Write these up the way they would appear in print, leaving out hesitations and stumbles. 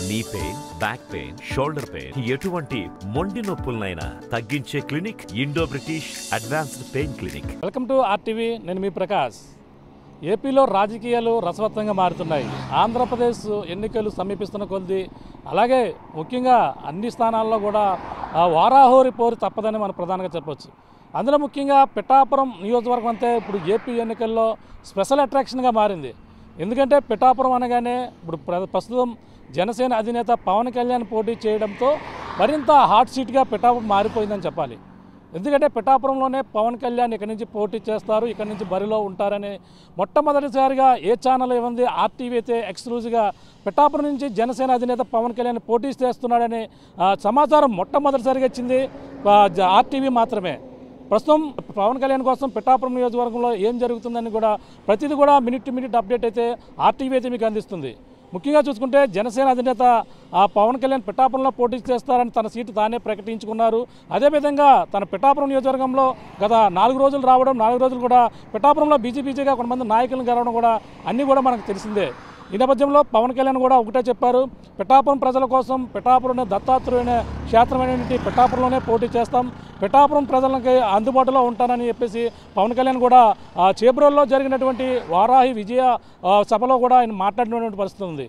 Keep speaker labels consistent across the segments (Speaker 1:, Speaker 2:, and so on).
Speaker 1: Knee pain, back pain, shoulder pain, ఎటువంటి మొండి నొప్పులనైనా తగ్గించే clinic Indo British advanced pain clinic.
Speaker 2: Welcome to RTV. నేను మీ ప్రకాష్. ఏపీలో రాజకీయాలు రసవత్తంగా మారుతున్నాయి. ఆంధ్రప్రదేశ్ ఎన్నికలు సమీపిస్తున్న కొద్దీ అలాగే ముఖ్యంగా అన్ని స్థానాల్లో కూడా వారాహోరి పోరు తప్పదని మనం ప్రధానంగా చెప్పవచ్చు. అందులో ముఖ్యంగా పిఠాపురం నియోజకవర్గం అంతే ఇప్పుడు ఏపీ ఎన్నికల్లో స్పెషల్ అట్రాక్షన్గా మారింది. ఎందుకంటే పిఠాపురం అనగానే ఇప్పుడు ప్రస్తుతం జనసేన అధినేత పవన్ కళ్యాణ్ పోటీ చేయడంతో మరింత హాట్ సీట్గా పిఠాపురం మారిపోయిందని చెప్పాలి. ఎందుకంటే పిఠాపురంలోనే పవన్ కళ్యాణ్ ఇక్కడి నుంచి పోటీ చేస్తారు, ఇక్కడి నుంచి బరిలో ఉంటారని మొట్టమొదటిసారిగా ఏ ఛానల్ ఏముంది, ఆర్టీవీ అయితే ఎక్స్క్లూజివ్గా పిఠాపురం నుంచి జనసేన అధినేత పవన్ కళ్యాణ్ పోటీ చేస్తున్నాడని సమాచారం మొట్టమొదటిసారిగా ఇచ్చింది ఆర్టీవీ మాత్రమే. ప్రస్తుతం పవన్ కళ్యాణ్ కోసం పిఠాపురం నియోజకవర్గంలో ఏం జరుగుతుందని కూడా ప్రతిదీ కూడా మినిట్ టు మినిట్ అప్డేట్ అయితే ఆర్టీవీ అయితే మీకు అందిస్తుంది. ముఖ్యంగా చూసుకుంటే జనసేన అధినేత పవన్ కళ్యాణ్ పిఠాపురంలో పోటీ చేస్తారని తన సీటు తానే ప్రకటించుకున్నారు. అదేవిధంగా తన పిఠాపురం నియోజకవర్గంలో గత 4 రోజులు రావడం, 4 రోజులు కూడా పిఠాపురంలో బీజేపీగా కొంతమంది నాయకులను గెలవడం కూడా అన్నీ కూడా మనకు తెలిసిందే. ఈ నేపథ్యంలో పవన్ కళ్యాణ్ కూడా ఒకటే చెప్పారు, పిఠాపురం ప్రజల కోసం పిఠాపురం దత్తాత్రేయుని క్షేత్రమైనటువంటి పిఠాపురంలోనే పోటీ చేస్తాం, పిఠాపురం ప్రజలకి అందుబాటులో ఉంటానని చెప్పేసి పవన్ కళ్యాణ్ కూడా చేబ్రోల్లో జరిగినటువంటి వారాహి విజయ సభలో కూడా ఆయన మాట్లాడినటువంటి పరిస్థితి ఉంది.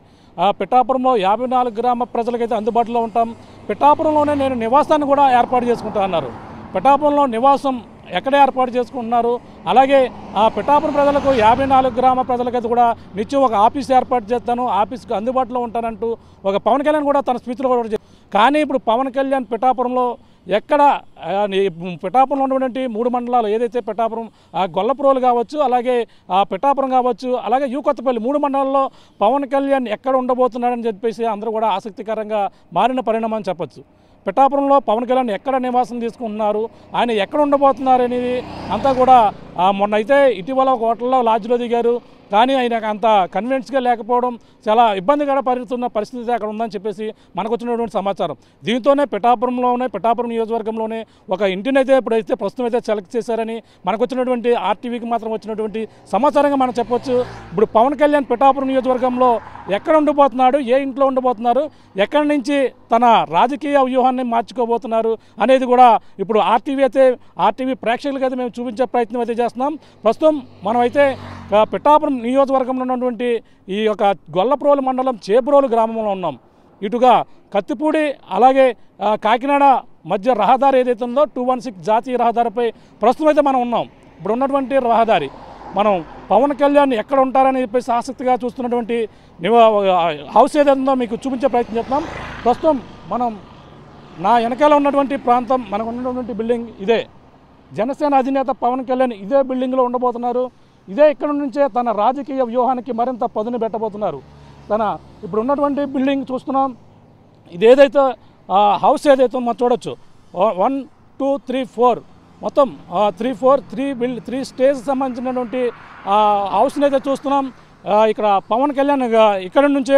Speaker 2: పిఠాపురంలో 54 గ్రామ ప్రజలకైతే అందుబాటులో ఉంటాం, పిఠాపురంలోనే నేను నివాసాన్ని కూడా ఏర్పాటు చేసుకుంటా అన్నారు. పిఠాపురంలో నివాసం ఎక్కడ ఏర్పాటు చేసుకుంటున్నారు, అలాగే పిఠాపురం ప్రజలకు 54 గ్రామ ప్రజలకైతే కూడా నిత్యం ఒక ఆఫీస్ ఏర్పాటు చేస్తాను, ఆఫీస్కి అందుబాటులో ఉంటానంటూ ఒక పవన్ కళ్యాణ్ కూడా తన స్పీచ్లో కూడా. కానీ ఇప్పుడు పవన్ కళ్యాణ్ పిఠాపురంలో ఎక్కడ పిఠాపురంలో ఉన్నటువంటి 3 మండలాలు ఏదైతే పిఠాపురం గొల్లప్రోలు కావచ్చు, అలాగే పిఠాపురం కావచ్చు, అలాగే కొత్తపల్లి 3 మండలాల్లో పవన్ కళ్యాణ్ ఎక్కడ ఉండబోతున్నాడని చెప్పేసి అందరూ కూడా ఆసక్తికరంగా మారిన పరిణామం అని చెప్పచ్చు. పిఠాపురంలో పవన్ కళ్యాణ్ ఎక్కడ నివాసం తీసుకుంటున్నారు, ఆయన ఎక్కడ ఉండబోతున్నారు అనేది అంతా కూడా మొన్న అయితే ఇటీవల ఒక హోటల్లో లాడ్జ్లో దిగారు, కానీ ఆయనకు అంత కన్విన్స్గా లేకపోవడం చాలా ఇబ్బందిగా పడుతున్న పరిస్థితి అక్కడ ఉందని చెప్పేసి మనకు వచ్చినటువంటి సమాచారం. దీంతోనే పిఠాపురం నియోజకవర్గంలోనే ఒక ఇంటిని అయితే ఇప్పుడైతే ప్రస్తుతం అయితే సెలెక్ట్ చేశారని మనకు వచ్చినటువంటి ఆర్టీవీకి మాత్రం వచ్చినటువంటి సమాచారంగా మనం చెప్పొచ్చు. ఇప్పుడు పవన్ కళ్యాణ్ పిఠాపురం నియోజకవర్గంలో ఎక్కడ ఉండబోతున్నాడు, ఏ ఇంట్లో ఉండబోతున్నారు, ఎక్కడి నుంచి తన రాజకీయ వ్యూహాన్ని మార్చుకోబోతున్నారు అనేది కూడా ఇప్పుడు ఆర్టీవీ ప్రేక్షకులకైతే మేము చూపించే ప్రయత్నం అయితే చేస్తున్నాం. ప్రస్తుతం మనమైతే పిఠాపురం నియోజకవర్గంలో ఉన్నటువంటి ఈ యొక్క గొల్లప్రోలు మండలం చేబ్రోలు గ్రామంలో ఉన్నాం. ఇటుగా కత్తిపూడి అలాగే కాకినాడ మధ్య రహదారి ఏదైతే ఉందో 216 జాతీయ రహదారిపై ప్రస్తుతం అయితే మనం ఉన్నాం. ఇప్పుడు ఉన్నటువంటి రహదారి మనం పవన్ కళ్యాణ్ ఎక్కడ ఉంటారని చెప్పేసి ఆసక్తిగా చూస్తున్నటువంటి హౌస్ ఏదైతే ఉందో మీకు చూపించే ప్రయత్నం చేస్తున్నాం. ప్రస్తుతం మనం నా వెనకాల ఉన్నటువంటి ప్రాంతం, మనకు ఉన్నటువంటి బిల్డింగ్ ఇదే. జనసేన అధినేత పవన్ కళ్యాణ్ ఇదే బిల్డింగ్లో ఉండబోతున్నారు. ఇదే ఇక్కడ నుంచే తన రాజకీయ వ్యూహానికి మరింత పదును పెట్టబోతున్నారు. ఇప్పుడు ఉన్నటువంటి బిల్డింగ్ చూస్తున్నాం, ఇది ఏదైతే హౌస్ ఏదైతే మనం చూడొచ్చు 1 2 3 4 మొత్తం 3 స్టేజ్ సంబంధించినటువంటి హౌస్ని అయితే చూస్తున్నాం. ఇక్కడ పవన్ కళ్యాణ్ ఇక్కడ నుంచి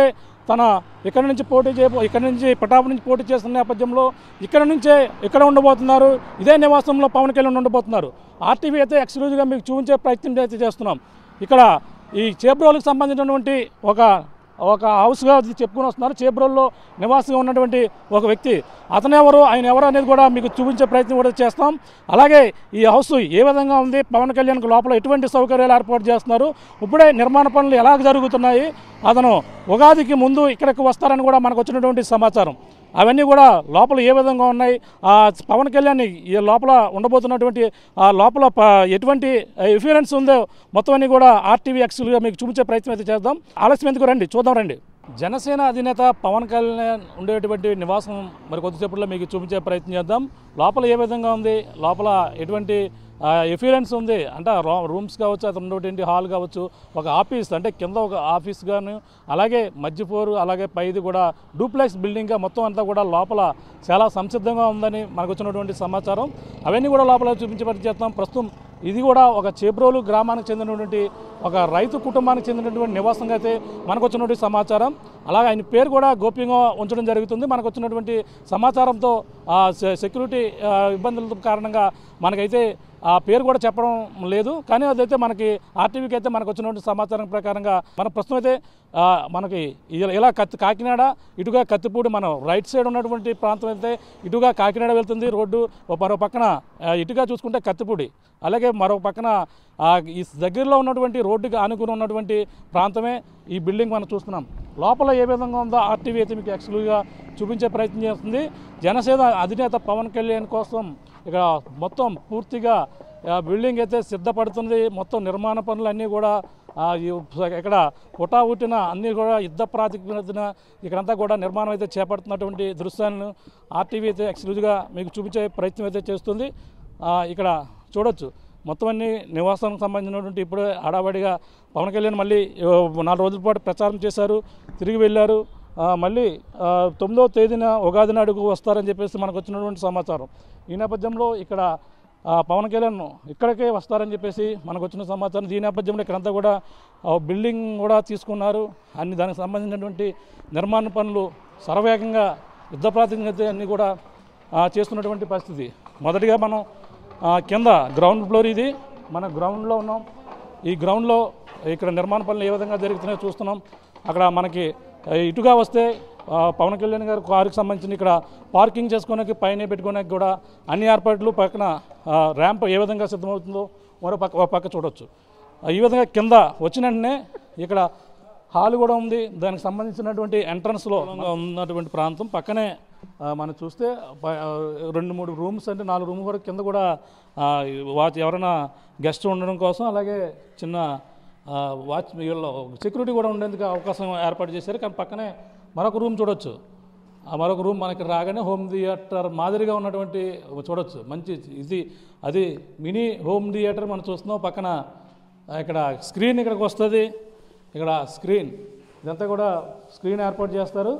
Speaker 2: పిఠాపురం నుంచి పోటీ చేస్తున్న నేపథ్యంలో ఇక్కడ ఉండబోతున్నారు. ఇదే నివాసంలో పవన్ కళ్యాణ్ ఉండబోతున్నారు. ఆర్టీవీ అయితే ఎక్స్క్లూజివ్గా మీకు చూపించే ప్రయత్నం అయితే చేస్తున్నాం. ఇక్కడ ఈ చేబ్రోలుకు సంబంధించినటువంటి ఒక హౌస్గా చెప్పుకొని వస్తున్నారు. చేబ్రోల్లో నివాసంగా ఉన్నటువంటి ఒక వ్యక్తి, ఆయన ఎవరు అనేది కూడా మీకు చూపించే ప్రయత్నం కూడా చేస్తాం. అలాగే ఈ హౌస్ ఏ విధంగా ఉంది, పవన్ కళ్యాణ్కి లోపల ఎటువంటి సౌకర్యాలు ఏర్పాటు చేస్తున్నారు, ఇప్పుడే నిర్మాణ పనులు ఎలా జరుగుతున్నాయి, అతను ఉగాదికి ముందు ఇక్కడికి వస్తారని కూడా మనకు వచ్చినటువంటి సమాచారం. అవన్నీ కూడా లోపల ఏ విధంగా ఉన్నాయి, పవన్ కళ్యాణ్ ఈ లోపల ఉండబోతున్నటువంటి లోపల ఎటువంటి ఎఫిరెన్స్ ఉందో మొత్తం అన్ని కూడా ఆర్టీవీ ఎక్స్క్లూజివ్గా మీకు చూపించే ప్రయత్నం అయితే చేద్దాం. ఆలస్యం ఎందుకు, రండి చూద్దాం రండి. జనసేన అధినేత పవన్ కళ్యాణ్ ఉండేటువంటి నివాసం మరి కొద్దిసేపట్లో మీకు చూపించే ప్రయత్నం చేద్దాం. లోపల ఏ విధంగా ఉంది, లోపల ఎటువంటి ఎఫిరెన్స్ ఉంది అంటే రూమ్స్ కావచ్చు, అతను ఉన్నటువంటి హాల్ కావచ్చు, ఒక ఆఫీస్ అంటే కింద ఒక ఆఫీస్ గాను, అలాగే మధ్య ఫ్లోర్, అలాగే పైది కూడా డూప్లెక్స్ బిల్డింగ్గా మొత్తం అంతా కూడా లోపల చాలా సంసిద్ధంగా ఉందని మనకు వచ్చినటువంటి సమాచారం. అవన్నీ కూడా లోపల చూపించేస్తాం. ప్రస్తుతం ఇది కూడా ఒక చేబ్రోలు గ్రామానికి చెందినటువంటి ఒక రైతు కుటుంబానికి చెందినటువంటి నివాసంగా అయితే మనకు వచ్చినటువంటి సమాచారం. అలాగే ఆయన పేరు కూడా గోప్యంగా ఉంచడం జరుగుతుంది. మనకు వచ్చినటువంటి సమాచారంతో సెక్యూరిటీ ఇబ్బందుల కారణంగా మనకైతే ఆ పేరు కూడా చెప్పడం లేదు. కానీ అదైతే మనకి ఆర్టీవీకి అయితే మనకు వచ్చినటువంటి సమాచారం ప్రకారంగా మన ప్రస్తుతం అయితే మనకి ఇలా కాకినాడ ఇటుగా కత్తిపూడి మనం రైట్ సైడ్ ఉన్నటువంటి ప్రాంతం అయితే ఇటుగా కాకినాడ వెళ్తుంది రోడ్డు. మరో పక్కన ఇటుగా చూసుకుంటే కత్తిపూడి, అలాగే మరో పక్కన ఈ దగ్గరలో ఉన్నటువంటి రోడ్డుకి ఆనుకుని ఉన్నటువంటి ప్రాంతమే ఈ బిల్డింగ్ మనం చూస్తున్నాం. లోపల ఏ విధంగా ఉందో ఆర్టీవీ అయితే మీకు ఎక్స్క్లూజివ్గా చూపించే ప్రయత్నం చేస్తుంది. జనసేన అధినేత పవన్ కళ్యాణ్ కోసం ఇక మొత్తం పూర్తిగా బిల్డింగ్ అయితే సిద్ధపడుతుంది. మొత్తం నిర్మాణ పనులన్నీ కూడా ఇక్కడ పుట్టిన అన్నీ కూడా యుద్ధ ప్రాతిపదికన ఇక్కడంతా కూడా నిర్మాణం అయితే చేపడుతున్నటువంటి దృశ్యాలను ఆర్టీవీ అయితే ఎక్స్క్లూజివ్గా మీకు చూపించే ప్రయత్నం అయితే చేస్తుంది. ఇక్కడ చూడొచ్చు మొత్తం అన్ని నివాసానికి సంబంధించినటువంటి ఇప్పుడు హడావడిగా పవన్ కళ్యాణ్ మళ్ళీ 4 రోజుల పాటు ప్రచారం చేశారు, తిరిగి వెళ్ళారు. మళ్ళీ 9వ తేదీన ఉగాది నాడుకు వస్తారని చెప్పేసి మనకు వచ్చినటువంటి సమాచారం. ఈ నేపథ్యంలో ఇక్కడ పవన్ కళ్యాణ్ ఇక్కడికే వస్తారని చెప్పేసి మనకు వచ్చిన సమాచారం. ఈ నేపథ్యంలో ఇక్కడంతా కూడా బిల్డింగ్ కూడా తీసుకున్నారు. దానికి సంబంధించినటువంటి నిర్మాణ పనులు శరవేగంగా యుద్ధ ప్రాతినిధ్యత అన్నీ కూడా చేస్తున్నటువంటి పరిస్థితి. మొదటిగా మనం కింద గ్రౌండ్ ఫ్లోర్, ఇది మన గ్రౌండ్లో ఉన్నాం. ఈ గ్రౌండ్లో ఇక్కడ నిర్మాణ పనులు ఏ విధంగా జరుగుతున్నాయో చూస్తున్నాం. అక్కడ మనకి ఇటుగా వస్తే పవన్ కళ్యాణ్ గారు కారుకి సంబంధించిన ఇక్కడ పార్కింగ్ చేసుకోవడానికి పైన పెట్టుకోవడానికి కూడా అన్ని ఏర్పాట్లు, పక్కన ర్యాంప్ ఏ విధంగా సిద్ధమవుతుందో మరో పక్క చూడవచ్చు. ఈ విధంగా కింద వచ్చిన వెంటనే ఇక్కడ హాల్ కూడా ఉంది. దానికి సంబంధించినటువంటి ఎంట్రన్స్లో ఉన్నటువంటి ప్రాంతం పక్కనే మనం చూస్తే 2-3 రూమ్స్ అంటే 4 రూమ్ వరకు కింద కూడా ఎవరైనా గెస్ట్ ఉండడం కోసం, అలాగే చిన్న వాచ్ సెక్యూరిటీ కూడా ఉండేందుకు అవకాశం ఏర్పాటు చేశారు. కానీ పక్కనే మరొక రూమ్ చూడొచ్చు. మరొక రూమ్ మనకి రాగానే హోమ్ థియేటర్ మాదిరిగా ఉన్నటువంటి చూడొచ్చు. మంచి అది మినీ హోమ్ థియేటర్ మనం చూస్తున్నాం. పక్కన ఇక్కడ స్క్రీన్ ఇక్కడికి వస్తుంది. ఇక్కడ స్క్రీన్ ఇదంతా కూడా స్క్రీన్ ఏర్పాటు చేస్తారు.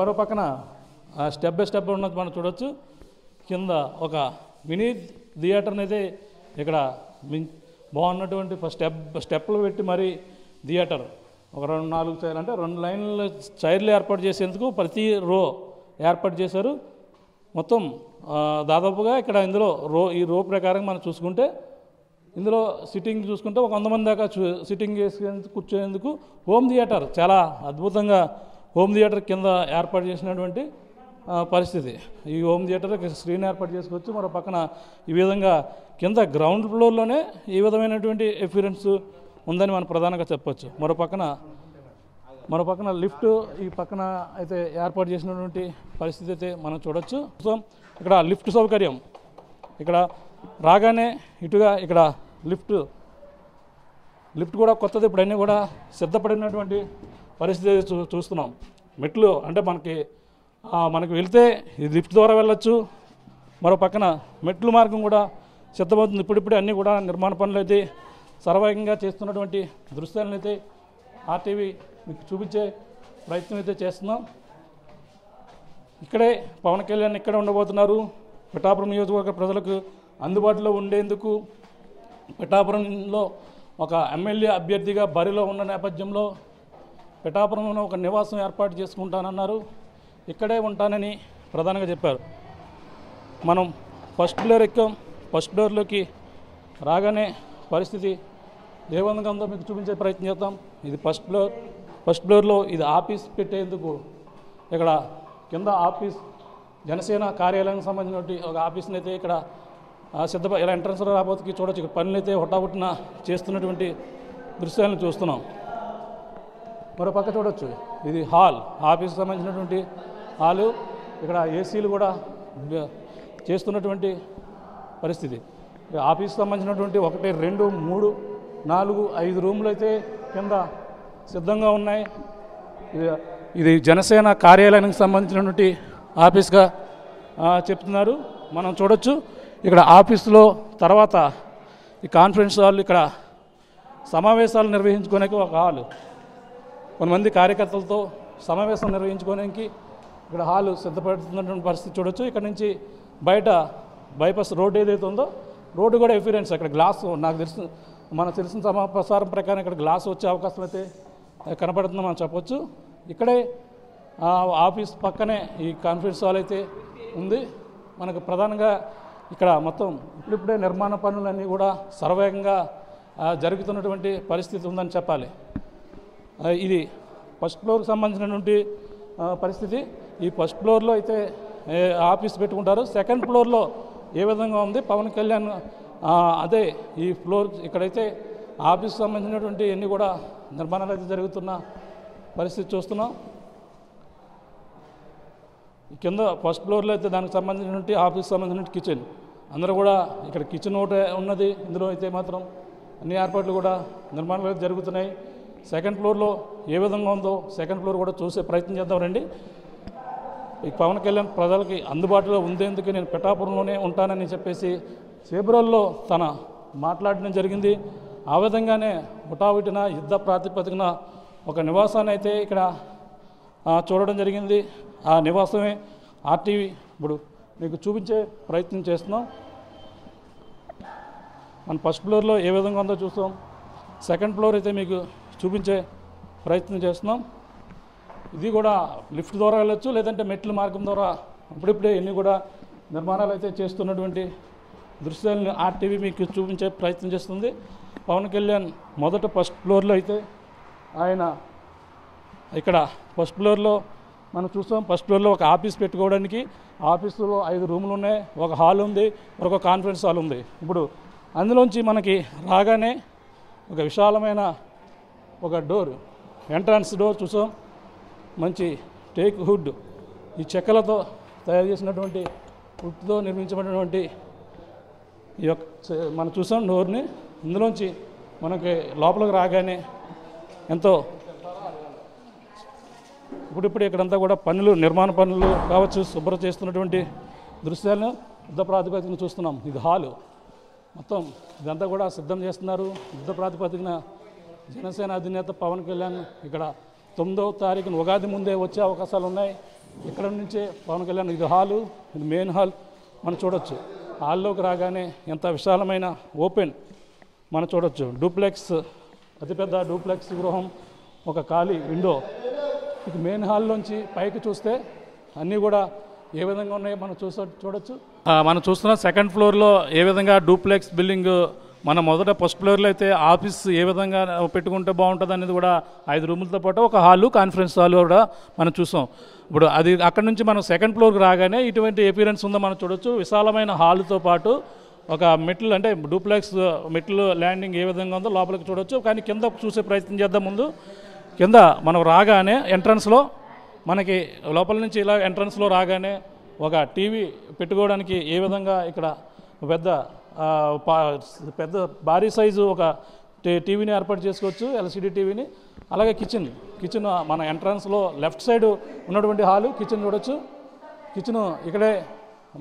Speaker 2: మరో పక్కన స్టెప్ బై స్టెప్ ఉన్నది మనం చూడొచ్చు. కింద ఒక మినీ థియేటర్ని అయితే ఇక్కడ బాగున్నటువంటి స్టెప్లు పెట్టి మరి థియేటర్ ఒక 2-4 చైర్లు అంటే 2 లైన్ల చైర్లు ఏర్పాటు చేసేందుకు ప్రతి రో ఏర్పాటు చేశారు. మొత్తం దాదాపుగా ఇక్కడ ఇందులో ఈ రో ప్రకారం మనం చూసుకుంటే ఇందులో సిట్టింగ్ చూసుకుంటే ఒక 100 మంది దాకా సిట్టింగ్ చేసేందుకు కూర్చోయేందుకు హోమ్ థియేటర్ చాలా అద్భుతంగా హోమ్ థియేటర్ కింద ఏర్పాటు చేసినటువంటి పరిస్థితి. ఈ హోమ్ థియేటర్ స్క్రీన్ ఏర్పాటు చేసుకోవచ్చు. మరో పక్కన ఈ విధంగా కింద గ్రౌండ్ ఫ్లోర్లోనే ఈ విధమైనటువంటి ఎఫిరెన్స్ ఉందని మనం ప్రధానంగా చెప్పవచ్చు. మరో పక్కన లిఫ్ట్ ఈ పక్కన అయితే ఏర్పాటు చేసినటువంటి పరిస్థితి అయితే మనం చూడొచ్చు. సో ఇక్కడ లిఫ్ట్ సౌకర్యం ఇక్కడ రాగానే ఇటుగా ఇక్కడ లిఫ్ట్ కూడా కొత్తది, ఇప్పుడు అన్నీ కూడా సిద్ధపడినటువంటి పరిస్థితి చూస్తున్నాం. మెట్లు అంటే మనకి వెళ్తే ఈ లిఫ్ట్ ద్వారా వెళ్ళొచ్చు. మరో పక్కన మెట్లు మార్గం కూడా సిద్ధమవుతుంది. ఇప్పుడిప్పుడే అన్నీ కూడా నిర్మాణ పనులు అయితే సర్వేగంగా చేస్తున్నటువంటి దృశ్యాలను అయితే ఆర్టీవీ మీకు చూపించే ప్రయత్నం అయితే చేస్తున్నాం. ఇక్కడే పవన్ కళ్యాణ్ ఇక్కడ ఉండబోతున్నారు. పిఠాపురం నియోజకవర్గ ప్రజలకు అందుబాటులో ఉండేందుకు పిఠాపురంలో ఒక ఎమ్మెల్యే అభ్యర్థిగా బరిలో ఉన్న నేపథ్యంలో పిఠాపురంలో ఒక నివాసం ఏర్పాటు చేసుకుంటానన్నారు. ఇక్కడే ఉంటానని ప్రధానంగా చెప్పారు. మనం ఫస్ట్ ఫ్లోర్ ఎక్కాం. ఫస్ట్ ఫ్లోర్లోకి రాగానే పరిస్థితి ఏ విధంగా ఉందో మీకు చూపించే ప్రయత్నం చేద్దాం. ఇది ఫస్ట్ ఫ్లోర్లో ఇది ఆఫీస్ పెట్టేందుకు ఇక్కడ కింద ఆఫీస్ జనసేన కార్యాలయానికి సంబంధించినటువంటి ఒక ఆఫీస్ని అయితే ఇక్కడ ఇలా ఎంట్రన్స్ రాబోతుకి చూడొచ్చు. ఇక్కడ పనులు అయితే హుటాహుటిన చేస్తున్నటువంటి దృశ్యాలను చూస్తున్నాం. మరో పక్క చూడొచ్చు ఇది హాల్, ఆఫీస్కి సంబంధించినటువంటి హాలు. ఇక్కడ ఏసీలు కూడా చేస్తున్నటువంటి పరిస్థితి. ఆఫీస్కి సంబంధించినటువంటి 1, 2, 3, 4, 5 రూములు అయితే కింద సిద్ధంగా ఉన్నాయి. ఇది జనసేన కార్యాలయానికి సంబంధించినటువంటి ఆఫీస్గా చెప్తున్నారు. మనం చూడొచ్చు ఇక్కడ ఆఫీసులో తర్వాత ఈ కాన్ఫరెన్స్ హాల్, ఇక్కడ సమావేశాలు నిర్వహించుకోవడానికి ఒక హాలు, కొంతమంది కార్యకర్తలతో సమావేశం నిర్వహించుకోవడానికి ఇక్కడ హాలు సిద్ధపడుతున్నటువంటి పరిస్థితి చూడొచ్చు. ఇక్కడ నుంచి బయట బైపాస్ రోడ్ ఏదైతే ఉందో రోడ్డు కూడా ఎఫిరెన్స్ అక్కడ గ్లాస్ మనకు తెలిసిన సమాప్రసారం ప్రకారం ఇక్కడ గ్లాస్ వచ్చే అవకాశం అయితే కనపడుతుందో మనం చెప్పొచ్చు. ఇక్కడే ఆఫీస్ పక్కనే ఈ కాన్ఫరెన్స్ హాల్ అయితే ఉంది. మనకు ప్రధానంగా ఇక్కడ మొత్తం ఇప్పుడిప్పుడే నిర్మాణ పనులన్నీ కూడా సర్వేగంగా జరుగుతున్నటువంటి పరిస్థితి ఉందని చెప్పాలి. ఇది ఫస్ట్ ఫ్లోర్కి సంబంధించినటువంటి పరిస్థితి. ఈ ఫస్ట్ ఫ్లోర్లో అయితే ఆఫీస్ పెట్టుకుంటారు. సెకండ్ ఫ్లోర్లో ఏ విధంగా ఉంది పవన్ కళ్యాణ్ అదే ఈ ఫ్లోర్ ఇక్కడైతే ఆఫీస్కి సంబంధించినటువంటి అన్నీ కూడా నిర్మాణాలు అయితే జరుగుతున్న పరిస్థితి చూస్తున్నాం. కింద ఫస్ట్ ఫ్లోర్లో అయితే దానికి సంబంధించినటువంటి ఆఫీస్కి సంబంధించిన కిచెన్ అందరూ కూడా ఇక్కడ కిచెన్ ఒకటే ఉన్నది. ఇందులో అయితే మాత్రం అన్ని ఏర్పాట్లు కూడా నిర్మాణాలు జరుగుతున్నాయి. సెకండ్ ఫ్లోర్లో ఏ విధంగా ఉందో సెకండ్ ఫ్లోర్ కూడా చూసే ప్రయత్నం చేద్దాం రండి. ఈ పవన్ కళ్యాణ్ ప్రజలకి అందుబాటులో ఉండేందుకు నేను పిఠాపురంలోనే ఉంటానని చెప్పేసి ఫిబ్రవరిలో తన మాట్లాడడం జరిగింది. ఆ విధంగానే హుటాహుటిన యుద్ధ ప్రాతిపదికన ఒక నివాసాన్ని అయితే ఇక్కడ చూడడం జరిగింది. ఆ నివాసమే ఆర్టీవీ ఇప్పుడు మీకు చూపించే ప్రయత్నం చేస్తున్నాం. మన ఫస్ట్ ఫ్లోర్లో ఏ విధంగా ఉందో చూస్తాం. సెకండ్ ఫ్లోర్ అయితే మీకు చూపించే ప్రయత్నం చేస్తున్నాం. ఇది కూడా లిఫ్ట్ ద్వారా వెళ్ళొచ్చు, లేదంటే మెట్ల మార్గం ద్వారా ఇప్పుడిప్పుడే ఎన్ని కూడా నిర్మాణాలు అయితే చేస్తున్నటువంటి దృశ్యాలను ఆర్టీవీ మీకు చూపించే ప్రయత్నం చేస్తుంది. పవన్ కళ్యాణ్ మొదట ఫస్ట్ ఫ్లోర్లో అయితే ఆయన ఇక్కడ ఫస్ట్ ఫ్లోర్లో మనం చూస్తాం. ఫస్ట్ ఫ్లోర్లో ఒక ఆఫీస్ పెట్టుకోవడానికి ఆఫీసులో 5 రూములు ఉన్నాయి, ఒక హాల్ ఉంది, మరొక కాన్ఫరెన్స్ హాల్ ఉంది. ఇప్పుడు అందులోంచి మనకి రాగానే ఒక విశాలమైన ఒక డోర్ ఎంట్రన్స్ డోర్ చూసాం. మంచి టేక్ వుడ్ ఈ చెక్కలతో తయారు చేసినటువంటి వుడ్తో నిర్మించబడినటువంటి ఈ యొక్క మనం చూసాం డోర్ని. ఇందులోంచి మనకి లోపలికి రాగానే ఎంతో ఇప్పుడిప్పుడు ఇక్కడంతా కూడా పనులు నిర్మాణ పనులు కావచ్చు శుభ్రం చేస్తున్నటువంటి దృశ్యాలను యుద్ధ ప్రాతిపదికన చూస్తున్నాం. ఇది హాలు మొత్తం ఇదంతా కూడా సిద్ధం చేస్తున్నారు. యుద్ధ ప్రాతిపదికన జనసేన అధినేత పవన్ కళ్యాణ్ ఇక్కడ 9వ తారీఖున ఉగాది ముందే వచ్చే అవకాశాలు ఉన్నాయి. ఇక్కడ నుంచే పవన్ కళ్యాణ్ ఇది హాలు, ఇది మెయిన్ హాల్ మనం చూడొచ్చు. హాల్లోకి రాగానే ఎంత విశాలమైన ఓపెన్ మనం చూడొచ్చు. డూప్లెక్స్ అతిపెద్ద డూప్లెక్స్ గృహం, ఒక ఖాళీ విండో. ఇక మెయిన్ హాల్లోంచి పైకి చూస్తే అన్నీ కూడా ఏ విధంగా ఉన్నాయో మనం చూడొచ్చు. మనం చూస్తున్న సెకండ్ ఫ్లోర్లో ఏ విధంగా డూప్లెక్స్ బిల్డింగ్ మన మొదట ఫస్ట్ ఫ్లోర్లో అయితే ఆఫీస్ ఏ విధంగా పెట్టుకుంటే బాగుంటుంది అనేది కూడా 5 రూములతో పాటు ఒక హాలు కాన్ఫరెన్స్ హాల్ కూడా మనం చూసాం. ఇప్పుడు అది అక్కడ నుంచి మనం సెకండ్ ఫ్లోర్కి రాగానే ఇటువంటి ఎపిరెన్స్ ఉందో మనం చూడొచ్చు. విశాలమైన హాల్తో పాటు ఒక మెట్లు అంటే డూప్లెక్స్ మెట్లు ల్యాండింగ్ ఏ విధంగా ఉందో లోపలికి చూడొచ్చు. కానీ కింద చూసే ప్రయత్నం చేద్దాం. ముందు కింద మనం రాగానే ఎంట్రన్స్లో మనకి లోపల నుంచి ఇలా ఎంట్రన్స్లో రాగానే ఒక టీవీ పెట్టుకోవడానికి ఏ విధంగా ఇక్కడ పెద్ద భారీ సైజు ఒక టీవీని ఏర్పాటు చేసుకోవచ్చు, ఎల్సిడి టీవీని. అలాగే కిచెన్ మన ఎంట్రన్స్లో లెఫ్ట్ సైడ్ ఉన్నటువంటి హాలు కిచెన్ చూడొచ్చు. కిచెన్ ఇక్కడే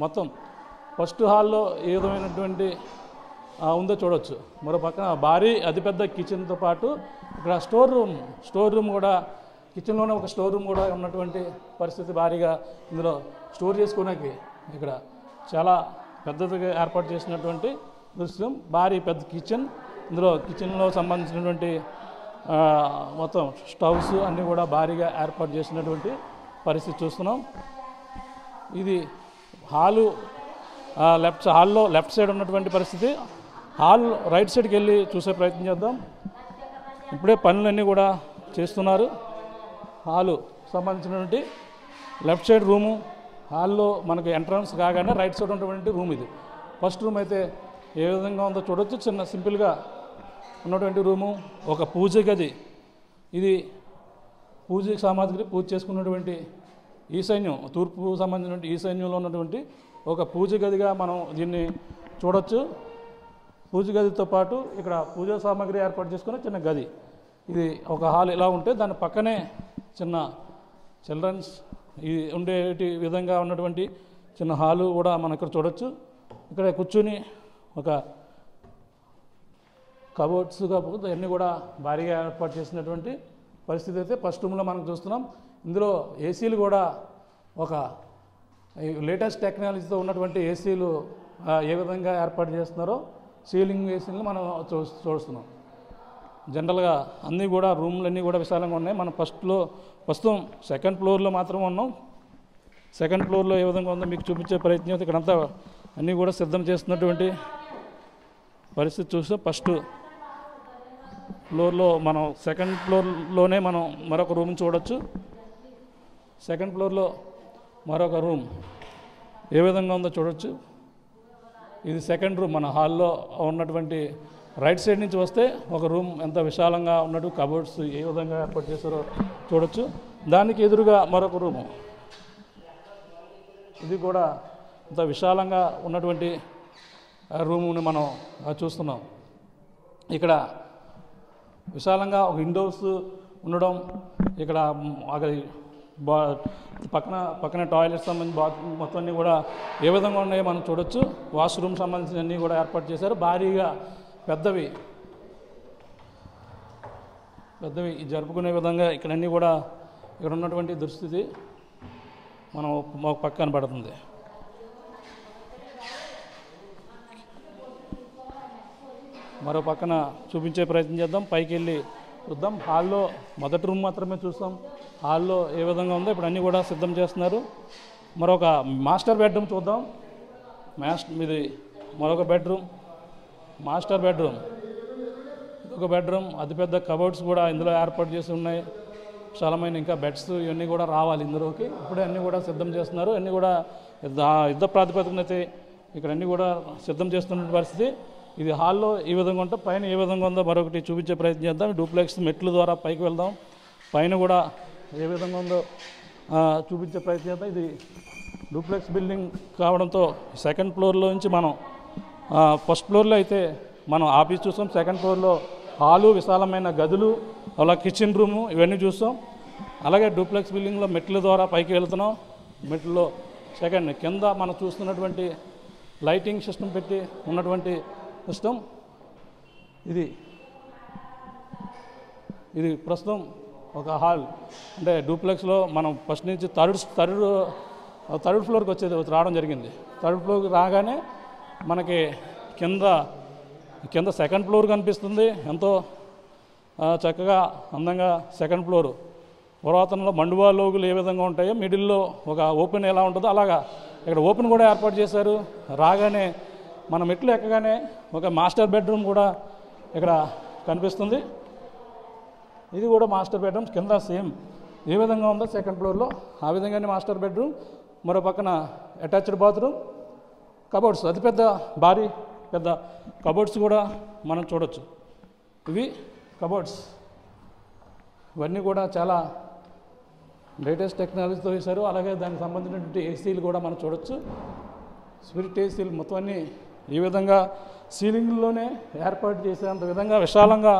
Speaker 2: మొత్తం ఫస్ట్ హాల్లో ఏ విధమైనటువంటి ఉందో చూడొచ్చు. మరో పక్కన భారీ అతిపెద్ద కిచెన్తో పాటు ఇక్కడ స్టోర్ రూమ్ కూడా కిచెన్లోనే ఒక స్టోర్ రూమ్ కూడా ఉన్నటువంటి పరిస్థితి. భారీగా ఇందులో స్టోర్ చేసుకోవడానికి ఇక్కడ చాలా పెద్దదిగా ఏర్పాటు చేసినటువంటి దృశ్యం. భారీ పెద్ద కిచెన్, ఇందులో కిచెన్లో సంబంధించినటువంటి మొత్తం స్టవ్స్ అన్నీ కూడా భారీగా ఏర్పాటు చేసినటువంటి పరిస్థితి చూస్తున్నాం. ఇది హాల్లో లెఫ్ట్ సైడ్ ఉన్నటువంటి పరిస్థితి. హాల్ రైట్ సైడ్కి వెళ్ళి చూసే ప్రయత్నం చేద్దాం. ఇప్పుడే పనులన్నీ కూడా చేస్తున్నారు. హాలు సంబంధించినటువంటి లెఫ్ట్ సైడ్ రూము, హాల్లో మనకు ఎంట్రన్స్ కాగానే రైట్ సైడ్ ఉన్నటువంటి రూమ్ ఇది. ఫస్ట్ రూమ్ అయితే ఏ విధంగా ఉందో చూడొచ్చు. చిన్న సింపుల్గా ఉన్నటువంటి రూము, ఒక పూజ గది. ఇది పూజకి సామాగ్రి పూజ చేసుకున్నటువంటి ఈశాన్యం, తూర్పు సంబంధించినటువంటి ఈశాన్యంలో ఉన్నటువంటి ఒక పూజ గదిగా మనం దీన్ని చూడొచ్చు. పూజ గదితో పాటు ఇక్కడ పూజా సామాగ్రి ఏర్పాటు చేసుకున్న చిన్న గది. ఇది ఒక హాల్ ఇలా ఉంటే దాని పక్కనే చిన్న చిల్డ్రన్స్ ఉండేటి విధంగా ఉన్నటువంటి చిన్న హాలు కూడా మనం ఇక్కడ చూడొచ్చు. ఇక్కడ కూర్చుని ఒక కబోర్డ్స్ కాకపోతే అన్నీ కూడా భారీగా ఏర్పాటు చేసినటువంటి పరిస్థితి అయితే ఫస్ట్ రూమ్లో మనం చూస్తున్నాం. ఇందులో ఏసీలు కూడా ఒక లేటెస్ట్ టెక్నాలజీతో ఉన్నటువంటి ఏసీలు ఏ విధంగా ఏర్పాటు చేస్తున్నారో సీలింగ్ ఏసీలు మనం చూస్తున్నాం. జనరల్గా అన్నీ కూడా రూమ్లన్నీ కూడా విశాలంగా ఉన్నాయి. మనం ప్రస్తుతం సెకండ్ ఫ్లోర్లో మాత్రం ఉన్నాం. సెకండ్ ఫ్లోర్లో ఏ విధంగా ఉందో మీకు చూపించే ప్రయత్నం చేస్తే ఇక్కడంతా అన్నీ కూడా సిద్ధం చేస్తున్నటువంటి పరిస్థితి చూస్తే ఫస్ట్ ఫ్లోర్లో మనం సెకండ్ ఫ్లోర్లోనే మనం మరొక రూమ్ చూడొచ్చు. సెకండ్ ఫ్లోర్లో మరొక రూమ్ ఏ విధంగా ఉందో చూడొచ్చు. ఇది సెకండ్ రూమ్. మన హాల్లో ఉన్నటువంటి రైట్ సైడ్ నుంచి వస్తే ఒక రూమ్ ఎంత విశాలంగా ఉన్నట్టు కబోర్డ్స్ ఏ విధంగా ఏర్పాటు చేశారో చూడొచ్చు. దానికి ఎదురుగా మరొక రూము, ఇది కూడా ఇంత విశాలంగా ఉన్నటువంటి రూముని మనం చూస్తున్నాం. ఇక్కడ విశాలంగా ఒక విండోస్ ఉండడం, ఇక్కడ పక్కన టాయిలెట్ సంబంధించి బాత్రూమ్ మొత్తం అన్నీ కూడా ఏ విధంగా ఉన్నాయో మనం చూడొచ్చు. వాష్రూమ్ సంబంధించిన అన్నీ కూడా ఏర్పాటు చేశారు. భారీగా పెద్దవి జరుపుకునే విధంగా ఇక్కడ అన్నీ కూడా ఇక్కడ ఉన్నటువంటి దుస్థితి మనం పక్క కనబడుతుంది. మరో పక్కన చూపించే ప్రయత్నం చేద్దాం. పైకి వెళ్ళి చూద్దాం. హాల్లో మొదటి రూమ్ మాత్రమే చూస్తాం. హాల్లో ఏ విధంగా ఉందో ఇప్పుడు అన్నీ కూడా సిద్ధం చేస్తున్నారు. మరొక మాస్టర్ బెడ్రూమ్ చూద్దాం. ఇది మరొక బెడ్రూమ్, మాస్టర్ బెడ్రూమ్. ఒక బెడ్రూమ్, అతిపెద్ద కబోర్డ్స్ కూడా ఇందులో ఏర్పాటు చేసి ఉన్నాయి. విశాలమైన ఇంకా బెడ్స్ ఇవన్నీ కూడా రావాలి ఇందులోకి. ఇప్పుడే అన్నీ కూడా సిద్ధం చేస్తున్నారు. అన్నీ కూడా యుద్ధ ప్రాతిపదికన అయితే ఇక్కడ అన్నీ కూడా సిద్ధం చేస్తున్న పరిస్థితి. ఇది హాల్లో ఈ విధంగా ఉంటే పైన ఏ విధంగా ఉందో మరొకటి చూపించే ప్రయత్నం చేద్దాం. డూప్లెక్స్ మెట్ల ద్వారా పైకి వెళ్దాం. పైన కూడా ఏ విధంగా ఉందో చూపించే ప్రయత్నం చేద్దాం. ఇది డూప్లెక్స్ బిల్డింగ్ కావడంతో సెకండ్ ఫ్లోర్లో నుంచి మనం ఫస్ట్ ఫ్లోర్లో అయితే మనం ఆఫీస్ చూస్తాం. సెకండ్ ఫ్లోర్లో హాలు, విశాలమైన గదులు, అలా కిచెన్ రూము ఇవన్నీ చూస్తాం. అలాగే డూప్లెక్స్ బిల్డింగ్లో మెట్ల ద్వారా పైకి వెళ్తున్నాం. మెట్లలో సెకండ్ కింద మనం చూస్తున్నటువంటి లైటింగ్ సిస్టమ్ పెట్టి ఉన్నటువంటి సిస్టమ్ ఇది ప్రస్తుతం ఒక హాల్. అంటే డూప్లెక్స్లో మనం ఫస్ట్ నుంచి థర్డ్ ఫ్లోర్కి రావడం జరిగింది. థర్డ్ ఫ్లోర్కి రాగానే మనకి కింద సెకండ్ ఫ్లోర్ కనిపిస్తుంది. ఎంతో చక్కగా అందంగా సెకండ్ ఫ్లోరు. పురాతనలో మండువా లోగులు ఏ విధంగా ఉంటాయో మిడిల్లో ఒక ఓపెన్ ఎలా ఉంటుందో అలాగా ఇక్కడ ఓపెన్ కూడా ఏర్పాటు చేశారు. రాగానే మన మెట్లు ఎక్కగానే ఒక మాస్టర్ బెడ్రూమ్ కూడా ఇక్కడ కనిపిస్తుంది. ఇది కూడా మాస్టర్ బెడ్రూమ్. కింద సేమ్ ఏ విధంగా ఉందో సెకండ్ ఫ్లోర్లో ఆ విధంగానే మాస్టర్ బెడ్రూమ్. మరో పక్కన అటాచ్డ్ బాత్రూమ్, కబోర్డ్స్, అతిపెద్ద పెద్ద కబోర్డ్స్ కూడా మనం చూడొచ్చు. ఇవి కబోర్డ్స్. ఇవన్నీ కూడా చాలా లేటెస్ట్ టెక్నాలజీతో వేశారు. అలాగే దానికి సంబంధించినటువంటి ఏసీలు కూడా మనం చూడొచ్చు. స్పిరిట్ ఏసీలు మొత్తం అన్నీ ఈ విధంగా సీలింగ్లోనే ఏర్పాటు చేసేంత విధంగా విశాలంగా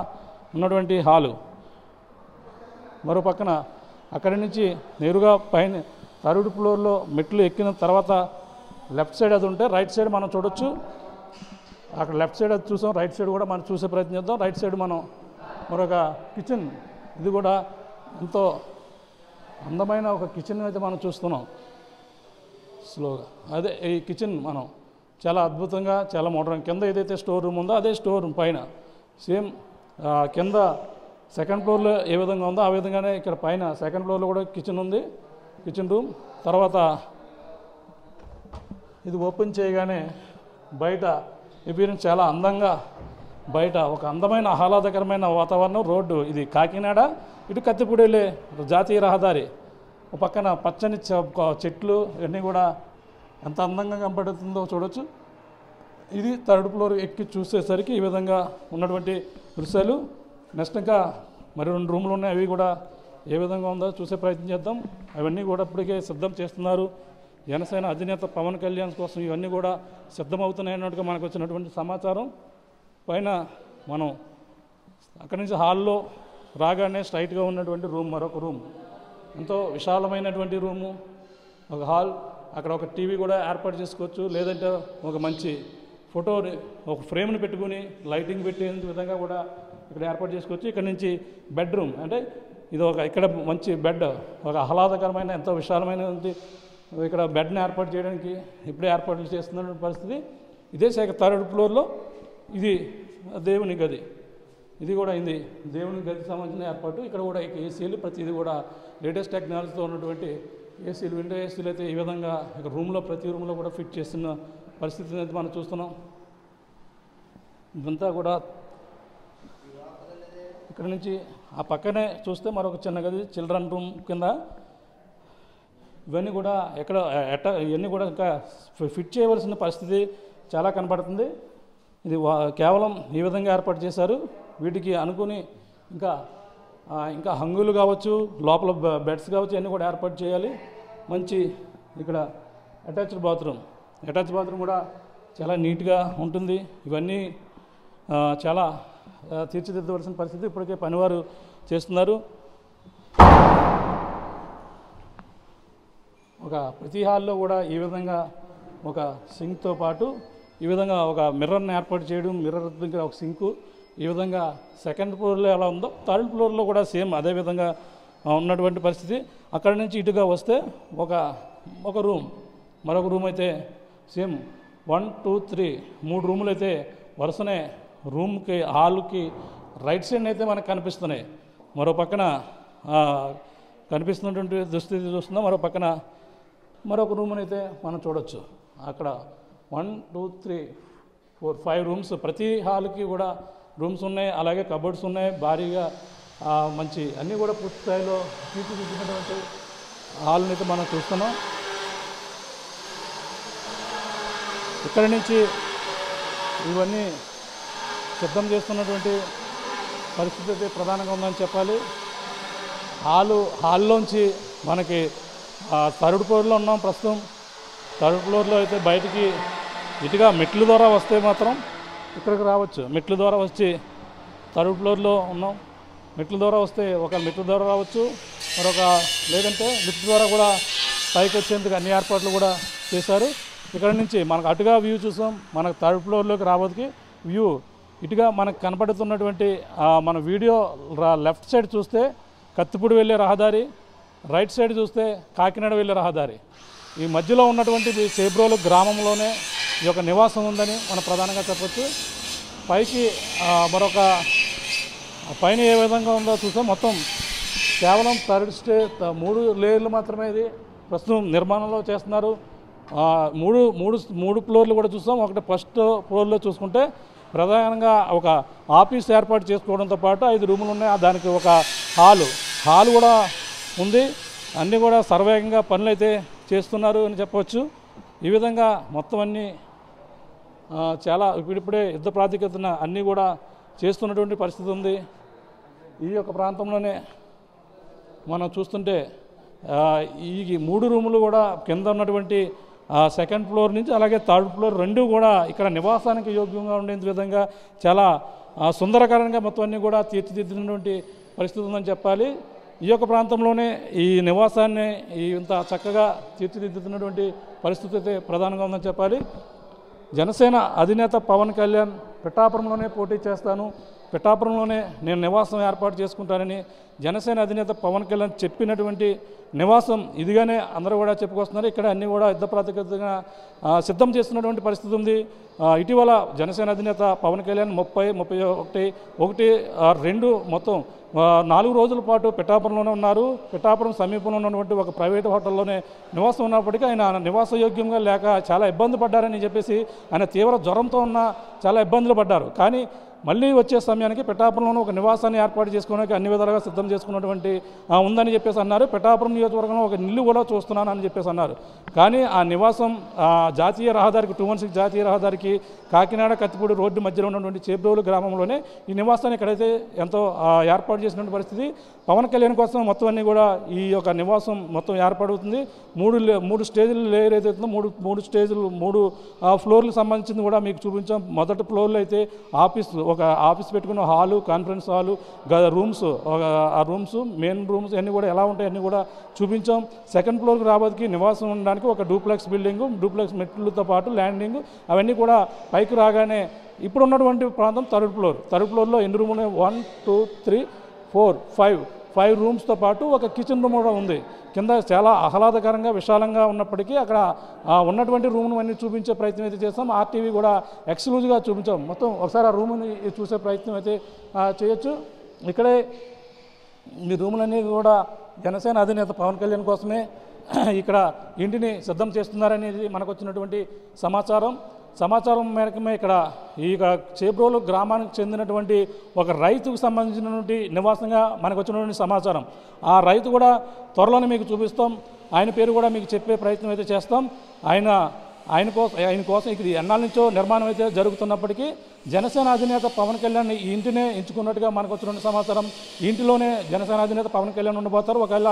Speaker 2: ఉన్నటువంటి హాలు. మరో పక్కన అక్కడి నుంచి నేరుగా పైన థర్డ్ ఫ్లోర్లో మెట్లు ఎక్కిన తర్వాత లెఫ్ట్ సైడ్ అది ఉంటే రైట్ సైడ్ మనం చూడొచ్చు. అక్కడ లెఫ్ట్ సైడ్ అది చూసాం. రైట్ సైడ్ కూడా మనం చూసే ప్రయత్నం చేద్దాం. రైట్ సైడ్ మనం మరొక కిచెన్. ఇది కూడా ఎంతో అందమైన ఒక కిచెన్ అయితే మనం చూస్తున్నాం స్లోగా. అదే ఈ కిచెన్ మనం చాలా అద్భుతంగా, చాలా మోడర్న్. కింద ఏదైతే స్టోర్ రూమ్ ఉందో అదే స్టోర్ రూమ్ పైన సేమ్ కింద సెకండ్ ఫ్లోర్లో ఏ విధంగా ఉందో ఆ విధంగానే ఇక్కడ పైన సెకండ్ ఫ్లోర్లో కూడా కిచెన్ ఉంది, కిచెన్ రూమ్. తర్వాత ఇది ఓపెన్ చేయగానే బయట ఎపిరియన్స్ చాలా అందంగా, బయట ఒక అందమైన ఆహ్లాదకరమైన వాతావరణం. రోడ్డు ఇది కాకినాడ, ఇటు కత్తిపూడి వెళ్ళే జాతీయ రహదారి. పక్కన పచ్చని చెట్లు ఇవన్నీ కూడా ఎంత అందంగా కనపడుతుందో చూడొచ్చు. ఇది థర్డ్ ఫ్లోర్ ఎక్కి చూసేసరికి ఈ విధంగా ఉన్నటువంటి దృశ్యాలు. నెక్స్ట్ ఇంకా మరి 2 రూములు ఉన్నాయి. అవి కూడా ఏ విధంగా ఉందో చూసే ప్రయత్నం చేద్దాం. అవన్నీ కూడా ఇప్పటికే సిద్ధం చేస్తున్నారు. జనసేన అధినేత పవన్ కళ్యాణ్ కోసం ఇవన్నీ కూడా సిద్ధమవుతున్నాయన్నట్టుగా మనకు వచ్చినటువంటి సమాచారం. పైన మనం అక్కడి నుంచి హాల్లో రాగానే స్ట్రైట్గా ఉన్నటువంటి రూమ్, మరొక రూమ్, ఎంతో విశాలమైనటువంటి రూము, ఒక హాల్. అక్కడ ఒక టీవీ కూడా ఏర్పాటు చేసుకోవచ్చు. లేదంటే ఒక మంచి ఫోటోని, ఒక ఫ్రేమ్ని పెట్టుకుని లైటింగ్ పెట్టే విధంగా కూడా ఇక్కడ ఏర్పాటు చేసుకోవచ్చు. ఇక్కడ నుంచి బెడ్రూమ్, అంటే ఇది ఇక్కడ మంచి బెడ్, ఒక ఆహ్లాదకరమైన ఎంతో విశాలమైనటువంటి ఇక్కడ బెడ్ని ఏర్పాటు చేయడానికి ఇప్పుడే ఏర్పాట్లు చేస్తున్న పరిస్థితి. ఇదే థర్డ్ ఫ్లోర్లో ఇది దేవుని గది. ఇది కూడా ఇది దేవుని గదికి సంబంధించిన ఏర్పాటు. ఇక్కడ కూడా ఏసీలు ప్రతిదీ కూడా లేటెస్ట్ టెక్నాలజీతో ఉన్నటువంటి ఏసీలు విండో ఏసీలు అయితే ఈ విధంగా ఇక రూమ్లో ప్రతి రూమ్లో కూడా ఫిట్ చేస్తున్న పరిస్థితిని అయితే మనం చూస్తున్నాం. ఇదంతా కూడా ఇక్కడ నుంచి ఆ పక్కనే చూస్తే మరొక చిన్న గది చిల్డ్రన్ రూమ్ కింద. ఇవన్నీ కూడా ఇవన్నీ కూడా ఇంకా ఫిట్ చేయవలసిన పరిస్థితి చాలా కనపడుతుంది. ఇది కేవలం ఈ విధంగా ఏర్పాటు చేశారు. వీటికి అనుకుని ఇంకా హంగులు కావచ్చు, లోపల బెడ్స్ కావచ్చు, అన్నీ కూడా ఏర్పాటు చేయాలి. మంచి ఇక్కడ అటాచ్డ్ బాత్రూమ్ కూడా చాలా నీట్గా ఉంటుంది. ఇవన్నీ చాలా తీర్చిదిద్దవలసిన పరిస్థితి ఇప్పటికే పనివారు చేస్తున్నారు. ప్రతి హాల్లో కూడా ఈ విధంగా ఒక సింక్తో పాటు ఈ విధంగా ఒక మిర్రర్ని ఏర్పాటు చేయడం, మిర్రర్ దగ్గర ఒక సింకు. ఈ విధంగా సెకండ్ ఫ్లోర్లో ఎలా ఉందో థర్డ్ ఫ్లోర్లో కూడా సేమ్ అదే విధంగా ఉన్నటువంటి పరిస్థితి. అక్కడి నుంచి ఇటుగా వస్తే ఒక రూమ్, మరొక రూమ్ అయితే సేమ్ 1, 2, 3 3 రూములు అయితే వరుసనే రూమ్కి హాల్కి రైట్ సైడ్ అయితే మనకు కనిపిస్తున్నాయి. మరో పక్కన కనిపిస్తున్నటువంటి దుస్థితి చూస్తున్నాం. మరో పక్కన మరొక రూమ్ని అయితే మనం చూడొచ్చు. అక్కడ 1, 2, 3, 4, 5 రూమ్స్, ప్రతి హాల్కి కూడా రూమ్స్ ఉన్నాయి. అలాగే కబోర్డ్స్ ఉన్నాయి. భారీగా మంచి అన్నీ కూడా పూర్తి స్థాయిలో తీర్చిదిద్దినటువంటి హాల్ని అయితే మనం చూస్తున్నాం. ఇక్కడి నుంచి ఇవన్నీ సిద్ధం చేస్తున్నటువంటి పరిస్థితి అయితే ప్రధానంగా ఉందని చెప్పాలి. హాల్లోంచి మనకి థర్డ్ ఫ్లోర్లో ఉన్నాం ప్రస్తుతం. థర్డ్ ఫ్లోర్లో అయితే బయటికి ఇటుగా మెట్ల ద్వారా వస్తే మాత్రం ఇక్కడికి రావచ్చు. మెట్ల ద్వారా వచ్చి థర్డ్ ఫ్లోర్లో ఉన్నాం. మెట్ల ద్వారా వస్తే మెట్ల ద్వారా రావచ్చు, లేదంటే లిఫ్ట్ ద్వారా కూడా పైకి వచ్చేందుకు అన్ని ఏర్పాట్లు కూడా చేశారు. ఇక్కడ నుంచి మనకు అటుగా వ్యూ చూసాం. మనకు థర్డ్ ఫ్లోర్లోకి రావడానికి వ్యూ ఇటుగా మనకు కనపడుతున్నటువంటి మన వీడియో లెఫ్ట్ సైడ్ చూస్తే కత్తిపూడి వెళ్ళే రహదారి, రైట్ సైడ్ చూస్తే కాకినాడ వెళ్ళే రహదారి. ఈ మధ్యలో ఉన్నటువంటి చేబ్రోలు గ్రామంలోనే ఈ యొక్క నివాసం ఉందని మనం ప్రధానంగా చెప్పచ్చు. పైకి పైన ఏ విధంగా ఉందో చూస్తే మొత్తం కేవలం థర్డ్ 3 లేయర్లు మాత్రమే ఇది ప్రస్తుతం నిర్మాణంలో చేస్తున్నారు. 3 ఫ్లోర్లు కూడా చూస్తాం. ఫస్ట్ ఫ్లోర్లో చూసుకుంటే ప్రధానంగా ఒక ఆఫీస్ ఏర్పాటు చేసుకోవడంతో పాటు 5 రూములు ఉన్నాయి. దానికి ఒక హాల్ కూడా ఉంది. అన్నీ కూడా సర్వేగంగా పనులు అయితే చేస్తున్నారు అని చెప్పవచ్చు. ఈ విధంగా మొత్తం అన్నీ చాలా ఇప్పుడిప్పుడే యుద్ధ ప్రాతిపదికన అన్నీ కూడా చేస్తున్నటువంటి పరిస్థితి ఉంది. ఈ యొక్క ప్రాంతంలోనే మనం చూస్తుంటే ఈ 3 రూములు కూడా కింద ఉన్నటువంటి సెకండ్ ఫ్లోర్ నుంచి అలాగే థర్డ్ ఫ్లోర్ రెండు కూడా ఇక్కడ నివాసానికి యోగ్యంగా ఉండే విధంగా చాలా సుందరకరంగా మొత్తం అన్నీ కూడా తీర్చిదిద్దినటువంటి పరిస్థితి ఉందని చెప్పాలి. ఈ యొక్క ప్రాంతంలోనే ఈ నివాసాన్ని ఇంత చక్కగా తీర్చిదిద్దుతున్నటువంటి పరిస్థితి అయితే ప్రధానంగా ఉందని చెప్పాలి. జనసేన అధినేత పవన్ కళ్యాణ్ పిఠాపురంలోనే పోటీ చేస్తాను, పిఠాపురంలోనే నేను నివాసం ఏర్పాటు చేసుకుంటానని జనసేన అధినేత పవన్ కళ్యాణ్ చెప్పినటువంటి నివాసం ఇదిగానే అందరూ కూడా చెప్పుకొస్తున్నారు. ఇక్కడ అన్నీ కూడా యుద్ధ ప్రాతిపదికగా సిద్ధం చేస్తున్నటువంటి పరిస్థితి ఉంది. ఇటీవల జనసేన అధినేత పవన్ కళ్యాణ్ 30, 31, 2 మొత్తం 4 రోజుల పాటు పిఠాపురంలోనే ఉన్నారు. పిఠాపురం సమీపంలో ఉన్నటువంటి ఒక ప్రైవేట్ హోటల్లోనే నివాసం ఉన్నప్పటికీ ఆయన నివాసయోగ్యంగా లేక చాలా ఇబ్బంది పడ్డారని చెప్పేసి ఆయన తీవ్ర జ్వరంతో ఉన్న చాలా ఇబ్బందులు పడ్డారు. కానీ మళ్ళీ వచ్చే సమయానికి పిఠాపురంలోనే ఒక నివాసాన్ని ఏర్పాటు చేసుకోవడానికి అన్ని విధాలుగా సిద్ధం చేసుకున్నటువంటి ఉందని చెప్పేసి అన్నారు. పిఠాపురం నియోజకవర్గంలో ఒక ఇల్లు కూడా చూస్తున్నాను అని చెప్పేసి అన్నారు. కానీ ఆ నివాసం జాతీయ రహదారికి 216 జాతీయ రహదారికి కాకినాడ కత్తిపూడి రోడ్డు మధ్యలో ఉన్నటువంటి చేబ్రోలు గ్రామంలోనే ఈ నివాసాన్ని ఇక్కడైతే ఎంతో ఏర్పాటు చేసినటువంటి పరిస్థితి. పవన్ కళ్యాణ్ కోసం మొత్తం అన్నీ కూడా ఈ యొక్క నివాసం మొత్తం ఏర్పడుతుంది. 3 స్టేజ్లు లేయర్ ఏదైతుందో 3 స్టేజ్లు 3 ఫ్లోర్లకు సంబంధించింది కూడా మీకు చూపించాం. మొదటి ఫ్లోర్లో అయితే ఒక ఆఫీస్ పెట్టుకున్న హాలు, కాన్ఫరెన్స్ హాలు, రూమ్స్, ఆ రూమ్స్ మెయిన్ రూమ్స్ అన్నీ కూడా ఎలా ఉంటాయి అన్నీ కూడా చూపించాం. సెకండ్ ఫ్లోర్కి రాబోతుకి నివాసం ఉండడానికి ఒక డూప్లెక్స్ బిల్డింగు, డూప్లెక్స్ మెట్లతో పాటు ల్యాండింగ్ అవన్నీ కూడా పైకి రాగానే ఇప్పుడు ఉన్నటువంటి ప్రాంతం థర్డ్ ఫ్లోర్లో ఎన్ని రూములు 1, 2, 3, 4, 5 రూమ్స్తో పాటు ఒక కిచెన్ రూమ్ కూడా ఉంది. కింద చాలా ఆహ్లాదకరంగా విశాలంగా ఉన్నప్పటికీ అక్కడ ఉన్నటువంటి రూమ్ను అన్నీ చూపించే ప్రయత్నం అయితే చేస్తాం. ఆర్టీవీ కూడా ఎక్స్క్లూజివ్గా చూపించాం. మొత్తం ఒకసారి ఆ రూమ్ని చూసే ప్రయత్నం అయితే చేయొచ్చు. ఇక్కడే ఈ రూములన్నీ కూడా జనసేన అధినేత పవన్ కళ్యాణ్ కోసమే ఇక్కడ ఇంటిని సిద్ధం చేస్తున్నారనేది మనకు వచ్చినటువంటి సమాచారం మేరకమే ఇక్కడ ఈ చేబ్రోలు గ్రామానికి చెందినటువంటి ఒక రైతుకు సంబంధించినటువంటి నివాసంగా మనకు వచ్చినటువంటి సమాచారం. ఆ రైతు కూడా త్వరలోనే మీకు చూపిస్తాం. ఆయన పేరు కూడా మీకు చెప్పే ప్రయత్నం అయితే చేస్తాం. ఆయన కోసం ఇది ఎన్నాళ్ళ నుంచో నిర్మాణం అయితే జరుగుతున్నప్పటికీ జనసేన అధినేత పవన్ కళ్యాణ్ ఈ ఇంటినే ఎంచుకున్నట్టుగా మనకు వచ్చిన సమాచారం. ఈ ఇంటిలోనే జనసేన అధినేత పవన్ కళ్యాణ్ ఉండబోతారు. ఒకవేళ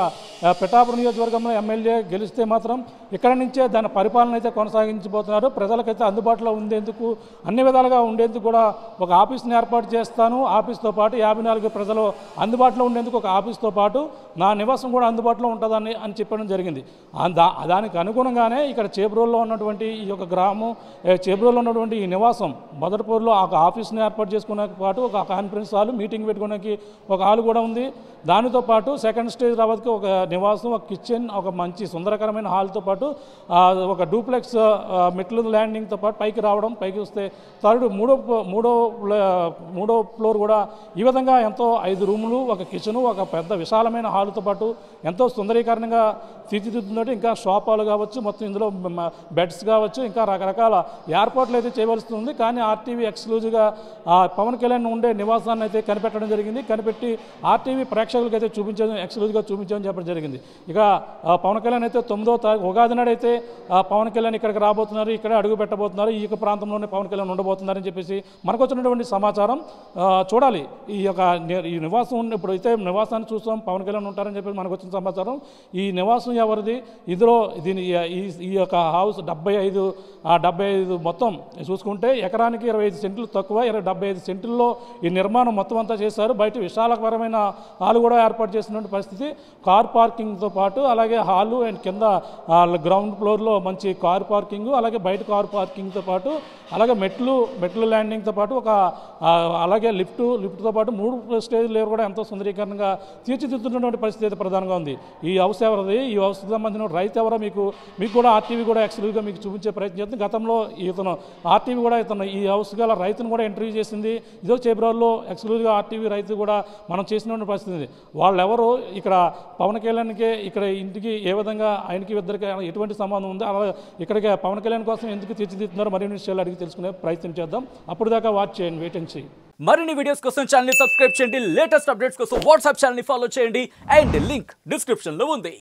Speaker 2: పిఠాపురం నియోజకవర్గంలో ఎమ్మెల్యే గెలిస్తే మాత్రం ఇక్కడ నుంచే దాని పరిపాలన అయితే కొనసాగించబోతున్నారు. ప్రజలకైతే అందుబాటులో ఉండేందుకు అన్ని విధాలుగా ఉండేందుకు కూడా ఒక ఆఫీస్ని ఏర్పాటు చేస్తాను. ఆఫీస్తో పాటు 54 ప్రజలు అందుబాటులో ఉండేందుకు ఒక ఆఫీస్తో పాటు నా నివాసం కూడా అందుబాటులో ఉంటుందని చెప్పడం జరిగింది. దానికి అనుగుణంగానే ఇక్కడ చేబ్రోల్లో ఉన్నటువంటి ఈ యొక్క గ్రామం, చేబ్రోల్లో ఉన్నటువంటి ఈ నివాసం మొదటి ఫ్లోర్లో ఒక ఆఫీస్ని ఏర్పాటు చేసుకునే పాటు ఒక కాన్ఫరెన్స్ హాల్, మీటింగ్ పెట్టుకోవడానికి ఒక హాల్ కూడా ఉంది. దానితో పాటు సెకండ్ స్టేజ్ రావడానికి ఒక నివాసం, ఒక కిచెన్, ఒక మంచి సుందరకరమైన హాల్తో పాటు ఒక డూప్లెక్స్ మెట్లు ల్యాండింగ్తో పాటు పైకి రావడం, పైకి వస్తే మూడో ఫ్లోర్ కూడా ఈ విధంగా ఎంతో 5 రూములు, ఒక కిచెను, ఒక పెద్ద విశాలమైన హాల్తో పాటు ఎంతో సుందరీకరణంగా తీర్చిదిద్దుతుంటే ఇంకా షాపాలు కావచ్చు, మొత్తం ఇందులో బెడ్స్ కావచ్చు, ఇంకా రకరకాల ఏర్పాట్లు అయితే చేయవలసి ఉంది. కానీ ఆర్టీవీ ఎక్స్క్లూజివ్గా పవన్ కళ్యాణ్ ఉండే నివాసాన్ని అయితే కనిపెట్టడం జరిగింది. కనిపెట్టి ఆర్టీవీ ప్రేక్షకులకు అయితే ఎక్స్క్లూజివ్గా చూపించడం చెప్పడం జరిగింది. ఇక పవన్ కళ్యాణ్ అయితే 9వ తారీఖు ఉగాది నాడు అయితే పవన్ కళ్యాణ్ ఇక్కడికి రాబోతున్నారు, ఇక్కడే అడుగు పెట్టబోతున్నారు, ఈ యొక్క ప్రాంతంలోనే పవన్ కళ్యాణ్ ఉండబోతున్నారని చెప్పేసి మనకు వచ్చినటువంటి సమాచారం. చూడాలి ఈ నివాసం ఇప్పుడైతే నివాసాన్ని చూస్తాం, పవన్ కళ్యాణ్ ఉంటారని చెప్పేసి మనకు వచ్చిన సమాచారం. ఈ నివాసం ఎవరిది, ఇందులో ఈ యొక్క హౌస్ 75 మొత్తం చూసుకుంటే ఎకరానికి 25 సెంట్లు తక్కువ, 75 సెంట్లలో ఈ నిర్మాణం మొత్తం అంతా చేశారు. బయట విశాలకరమైన హాల్ కూడా ఏర్పాటు చేసినటువంటి పరిస్థితి. కార్ పార్కింగ్తో పాటు అలాగే హాలు అండ్ కింద గ్రౌండ్ ఫ్లోర్లో మంచి కార్ పార్కింగ్, అలాగే బయట కార్ పార్కింగ్తో పాటు అలాగే మెట్లు ల్యాండింగ్తో పాటు అలాగే లిఫ్ట్తో పాటు 3 స్టేజ్లు కూడా ఎంతో సుందరీకరణంగా తీర్చిదిద్దుతున్నటువంటి పరిస్థితి అయితే ప్రధానంగా ఉంది. ఈ హౌస్ ఎవరిది, ఈ హౌస్కి సంబంధించిన రైతు ఎవరో మీకు కూడా ఆర్టీవీ కూడా ఎక్స్క్లూజివ్గా మీకు చూపించే ప్రయత్నం చేస్తుంది. గతంలో ఆర్టీవీ కూడా ఈ హౌస్ గల రైతును కూడా ఇంటర్వ్యూ చేసింది. ఇదో చేబ్రోల్లో ఎక్స్క్లూజివ్గా ఆర్టీవీ రైతు కూడా మనం చేసినటువంటి పరిస్థితి. వాళ్ళెవరు ఇక్కడ పవన్ కళ్యాణ్కి ఇక్కడ ఇంటికి ఏ విధంగా ఆయనకి ఇద్దరికి ఎటువంటి సంబంధం ఉందో, అలా ఇక్కడికి పవన్ కళ్యాణ్ కోసం ఎందుకు తీర్చిదిద్దుతున్నారో మరిన్ని విషయాలు అడిగి తెలుసుకునే ప్రయత్నం చేద్దాం. అప్పుడు దాకా వాచ్ చేయండి, వెయిట్ అండ్ సీ.
Speaker 3: మరిన్ని వీడియోస్ కోసం ఛానల్ ని సబ్స్క్రైబ్ చేయండి, లేటెస్ట్ అప్డేట్స్ కోసం వాట్సాప్ ఛానల్ ని ఫాలో చేయండి అండ్ లింక్ డిస్క్రిప్షన్ లో ఉంది.